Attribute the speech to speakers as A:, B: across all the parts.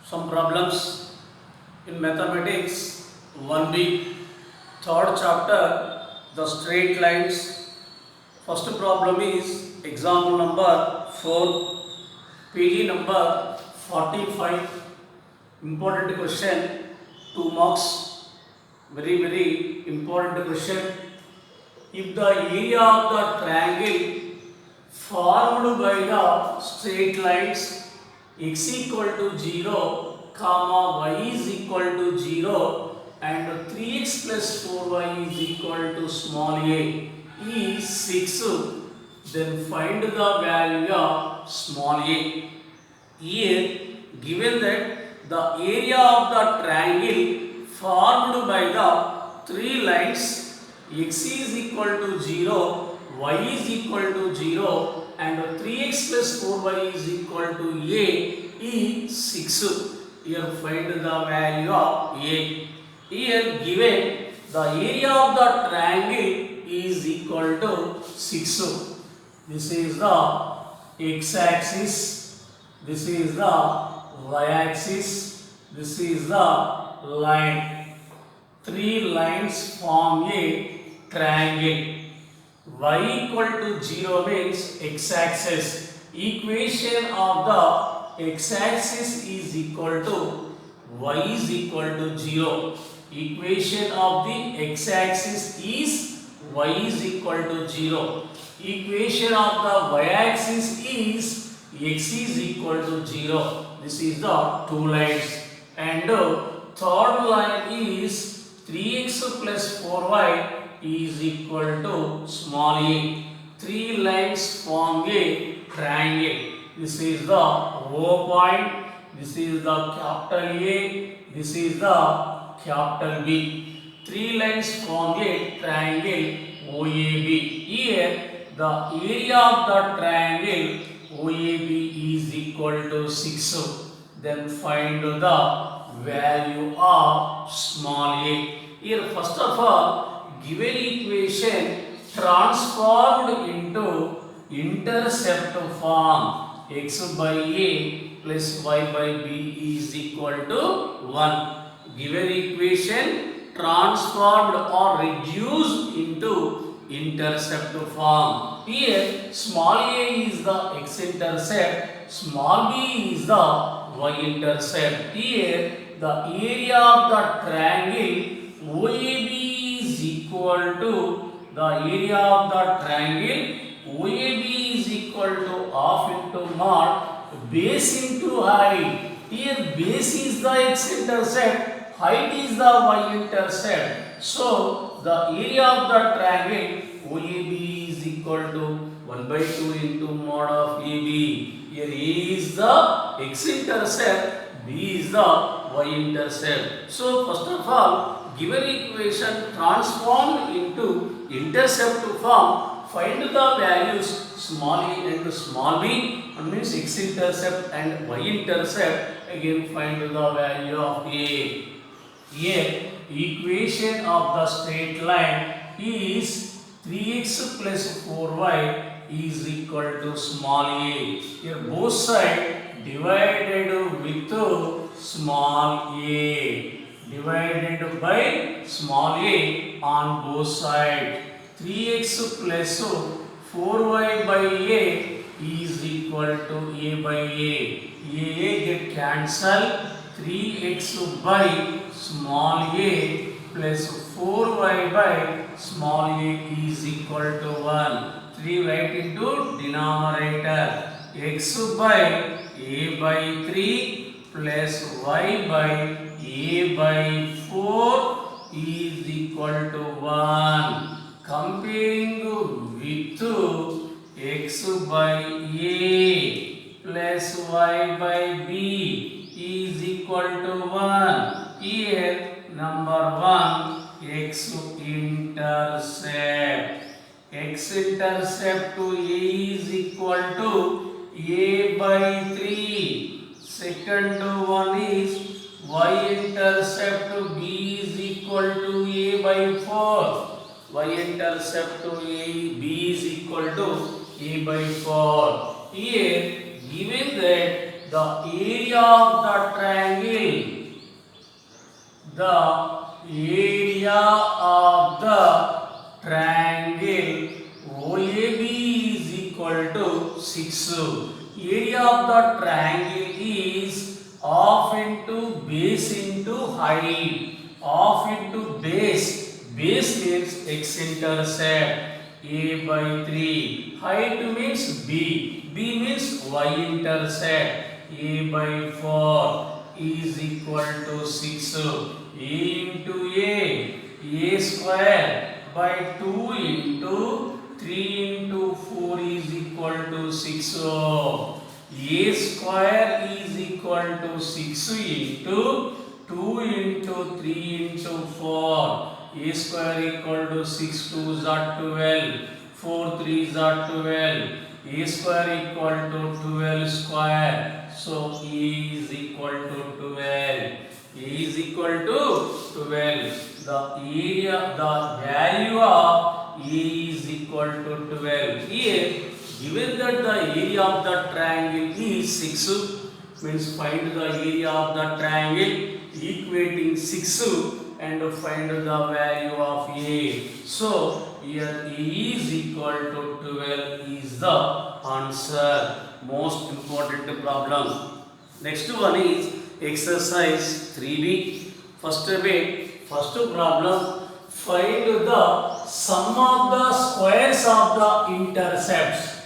A: some problems in mathematics 1B, third chapter, the straight lines. First problem is example number 4, PG number 45. Important question, 2 marks. Very important question. If the area of the triangle formed by the straight lines x equal to 0, comma y is equal to 0 and 3x plus 4y is equal to small a is 6, then find the value of small a. Here given that the area of the triangle formed by the three lines x is equal to 0, y is equal to 0 and 3x plus 4y is equal to a is 6. Here find the value of a. Here given the area of the triangle is equal to 6. This is the x-axis, this is the y-axis, this is the line. Three lines form a triangle. Y equal to 0 means x-axis. Equation of the x-axis is equal to y is equal to 0. Equation of the x-axis is y is equal to 0. Equation of the y-axis is x is equal to 0. This is the two lines. And third line is 3x plus 4y is equal to small a. Three lines form a triangle. This is the O point, this is the capital A, this is the capital B. Three lines form a triangle OAB. Here the area of the triangle OAB is equal to 6. Then find the value of small a. Here first of all, given equation transformed into intercept form, x by a plus y by b is equal to 1. Given equation transformed or reduced into intercept form. Here small a is the x-intercept, small b is the y-intercept. Here the area of the triangle OAB is equal to the area of the triangle OAB is equal to half into mod base into height. Here base is the x-intercept, height is the y-intercept. So the area of the triangle OAB is equal to 1 by 2 into mod of AB. Here A is the x-intercept, B is the y-intercept. So first of all, given equation transformed into intercept form, find the values small a and small b, and means x-intercept and y-intercept. Again find the value of a. Here equation of the straight line is 3x plus 4y is equal to small a. Here both sides divided with small a. Divided by small a on both sides. 3x plus 4y by a is equal to a by a. A get cancelled. 3x by small a plus 4y by small a is equal to 1. 3 write into denominator. X by a by 3 plus y by a by 4 is equal to 1. Comparing with x by a plus y by b is equal to 1. Here number 1 x-intercept. X-intercept to a is equal to a by 3. Second one is y-intercept to b is equal to a by 4. Y-intercept to a b is equal to a by 4. Here given that the area of the triangle, the area of the triangle OAB is equal to 6. Area of the triangle is half into base into height. Half into base. Base means x-intercept. A by 3. Height means b. B means y-intercept. A by 4 is equal to 6. A into A square by 2 into 3 into 4 is equal to 6. A square is equal to 6 into 2 into 3 into 4. A square equal to 6 2s are 12, 4 3s are 12. A square equal to 12 square. So A is equal to 12. A is equal to 12. The area, the value of A is equal to 12. Here, given that the area of the triangle is 6, means find the area of the triangle equating 6 and find the value of A. So, here A is equal to 12 is the answer. Most important problem. Next one is exercise 3B. First problem, find the sum of the squares of the intercepts.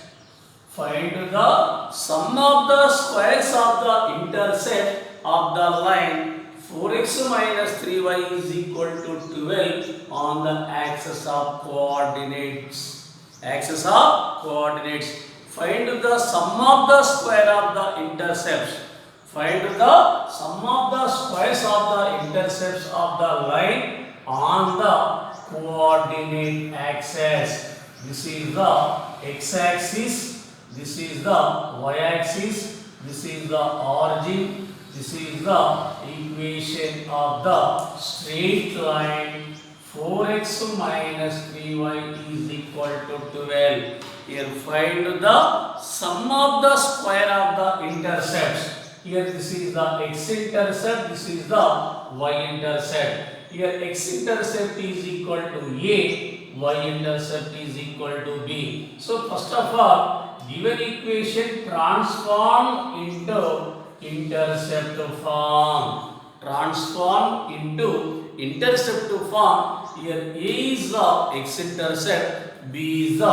A: Find the sum of the squares of the intercept of the line 4x minus 3y is equal to 12 on the axis of coordinates. Axis of coordinates. Find the sum of the square of the intercepts. Find the sum of the squares of the intercepts of the line on the coordinate axis. This is the x-axis. This is the y-axis. This is the origin. This is the equation of the straight line 4x minus 3y is equal to 12. Here find the sum of the square of the intercepts. Here this is the x-intercept, this is the y-intercept. Here x-intercept is equal to A, y-intercept is equal to B. So first of all, given equation transform into intercept form. Transform into intercept form. Here A is the x-intercept, B is the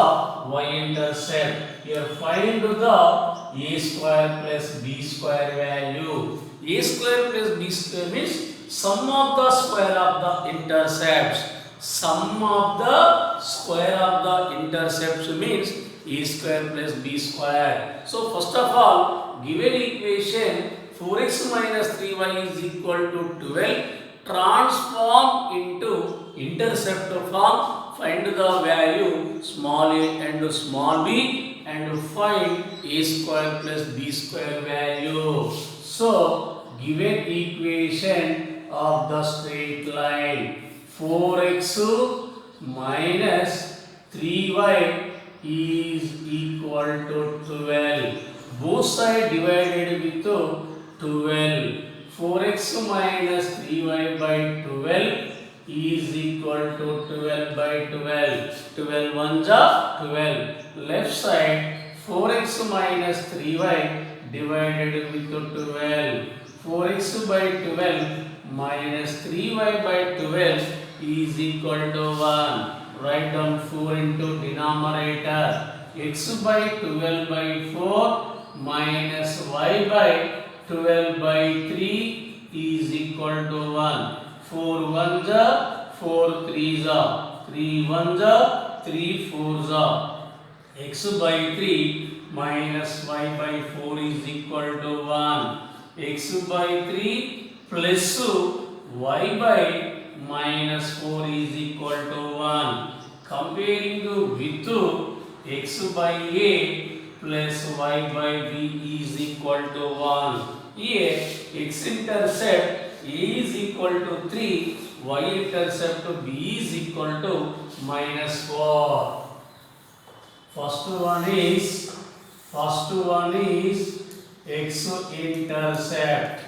A: y-intercept. Here find the A square plus B square value. A square plus B square means sum of the square of the intercepts. Sum of the square of the intercepts means A square plus B square. So first of all, given equation 4x minus 3y is equal to 12, transform into intercept form, find the value small a and small b and find A square plus B square value. So given equation of the straight line 4x minus 3y is equal to 12. Both sides divided with 12. 4x minus 3y by 12 is equal to 12 by 12. 12 ones are 12. Left side 4x minus 3y divided with 12. 4x by 12 minus 3y by 12 is equal to 1. Write down 4 into denominator. X by 12 by 4 minus y by 12 by 3 is equal to 1. 4 ones are 4 3s are 3 ones are 3 4s are. X by 3 minus y by 4 is equal to 1. X by 3 plus y by minus 4 is equal to 1. Comparing with x by a plus y by b is equal to 1. Here x-intercept a is equal to 3, y-intercept b is equal to minus 4. First one is x-intercept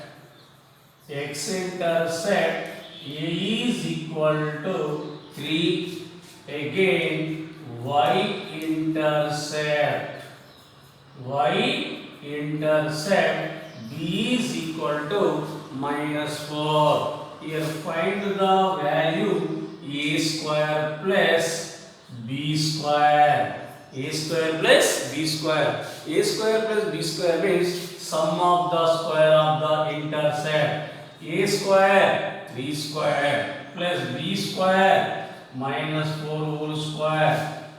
A: A is equal to 3. Again y-intercept B is equal to -4. Here find the value A square plus B square. A square plus B square. A square plus B square means sum of the square of the intercept. A square 3 square plus B square -4 whole square.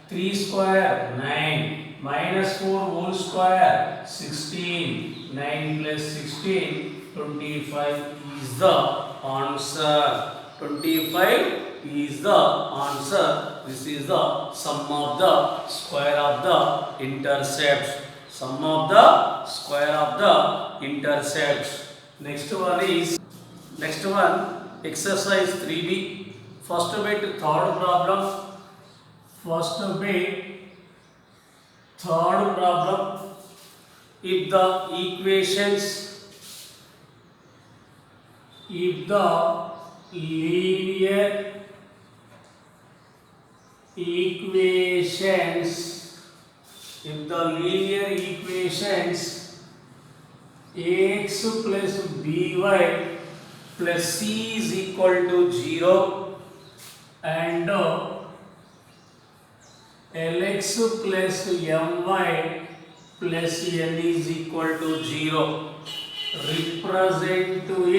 A: 3 square 9 -4 whole square 16. 9 plus 16 25 is the answer. 25 is the answer. This is the sum of the square of the intercepts. Sum of the square of the intercepts. Next one exercise 3B. First bit third problem. If the linear equations ax plus by plus c is equal to 0 and lx plus my plus n is equal to 0, represent to a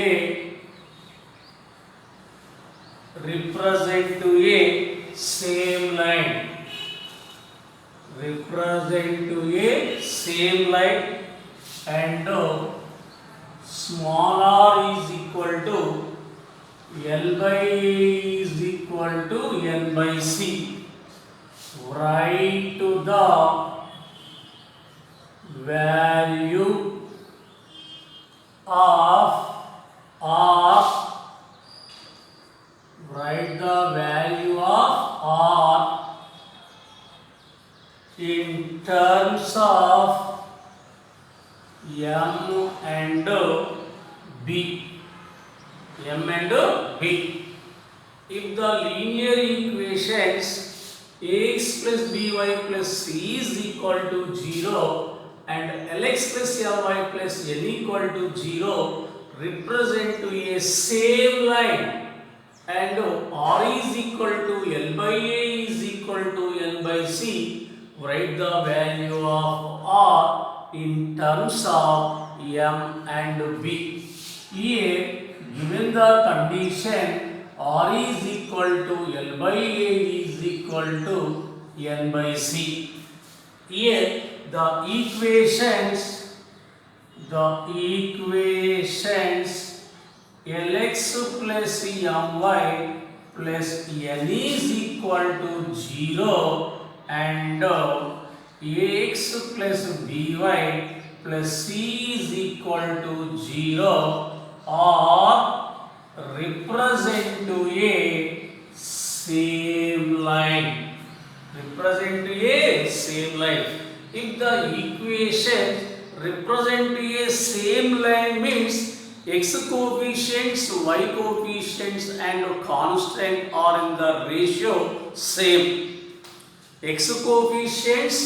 A: same line. And small r is equal to L by A is equal to N by C. Write to the value of R. Write the value of R in terms of M and B. If the linear equations ax plus by plus c is equal to 0 and lx plus my plus n equal to 0, represent to a same line, and r is equal to L by A is equal to N by C, write the value of r in terms of M and B. Here given the condition r is equal to L by A is equal to N by C. Here the equations Lx plus My plus N is equal to 0 and Ax plus By plus C is equal to 0 are represent to a same line. If the equations represent to a same line means x coefficients, y coefficients and constant are in the ratio same. X coefficients,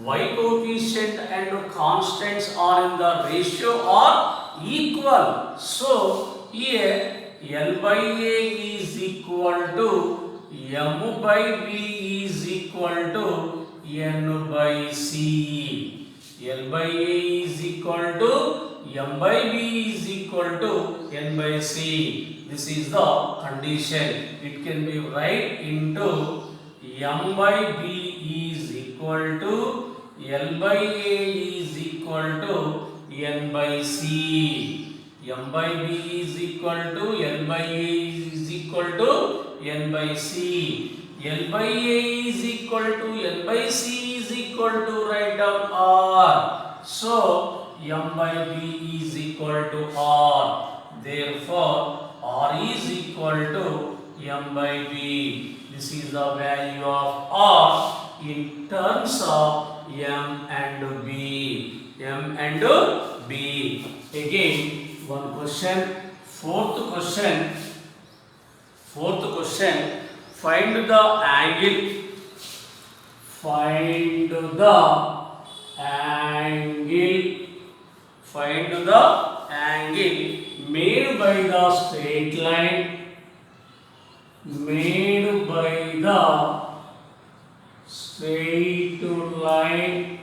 A: y coefficient and constants are in the ratio are equal. So here L by A is equal to M by B is equal to N by C. L by A is equal to M by B is equal to N by C. This is the condition. It can be write into M by B is equal to L by A is equal to N by C. M by B is equal to L by A is equal to N by C. L by A is equal to N by C is equal to write down R. So M by B is equal to R. Therefore R is equal to M by B. This is the value of R in terms of M and B. B. Again, one question. Fourth question. Find the angle. Find the angle made by the straight line. Made by the straight line.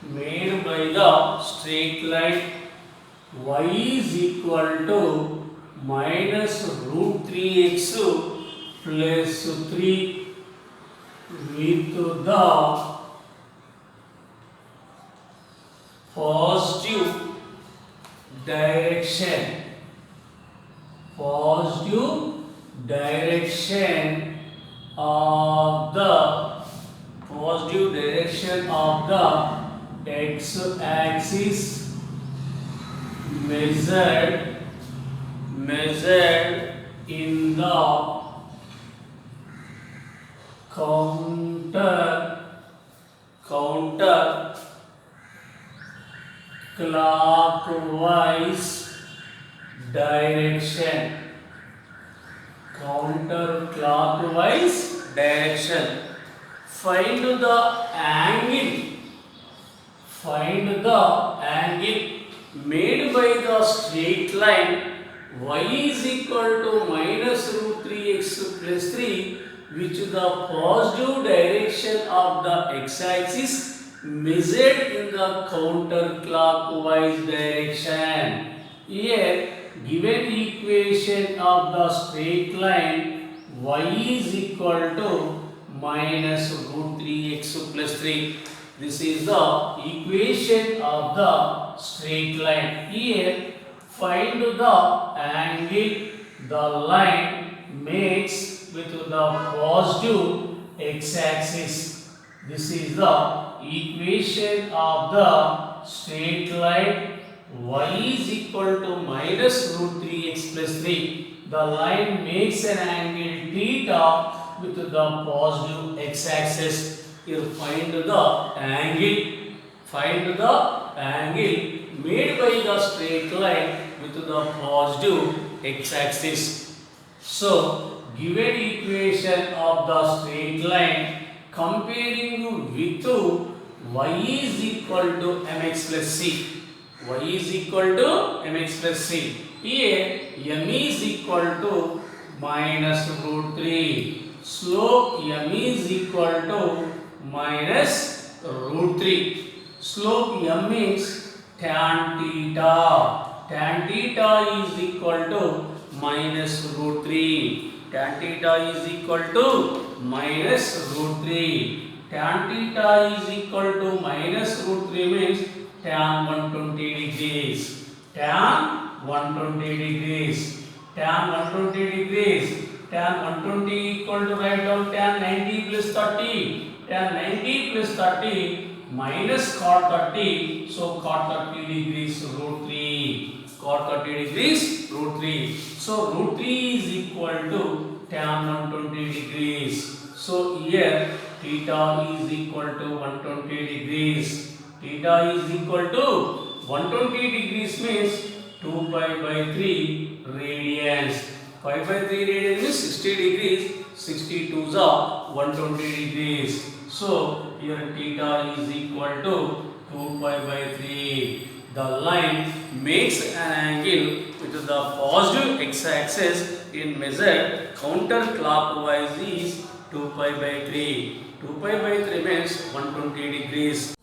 A: Made by the straight line. Y is equal to minus root 3x plus 3 with the positive direction. Positive direction of the x-axis measured in the counter clockwise direction. Counterclockwise direction. Find the angle made by the straight line. Y is equal to minus root 3x plus 3, which is the positive direction of the x-axis measured in the counterclockwise direction. Here, given equation of the straight line, y is equal to minus root 3x plus 3. This is the equation of the straight line. Here, find the angle the line makes with the positive x-axis. This is the equation of the straight line. Y is equal to minus root 3x plus 3. The line makes an angle theta with the positive x-axis. Here find the angle made by the straight line with the positive x-axis. So, given equation of the straight line, comparing with y is equal to mx plus c. Y is equal to mx plus c. Here m is equal to minus root 3. Slope m is equal to minus root 3. Slope m is tan theta. Tan theta is equal to minus root 3. Tan theta is equal to minus root 3. Tan theta is equal to minus root 3 means tan 120 degrees. Tan 120 degrees. Tan 120 degrees. Tan 120 equal to, write down, tan 90 plus 30. Tan 90 plus 30 minus cot 30. So cot 30 degrees root 3. Cot 30 degrees root 3. So root 3 is equal to tan 120 degrees. So here theta is equal to 120 degrees. Theta is equal to 120 degrees means 2 pi by 3 radians. Pi by 3 radians is 60 degrees. 62 is 120 degrees. So here theta is equal to 2 pi by 3. The line makes an angle with the positive x-axis in measured counterclockwise is 2 pi by 3. 2 pi by 3 means 120 degrees.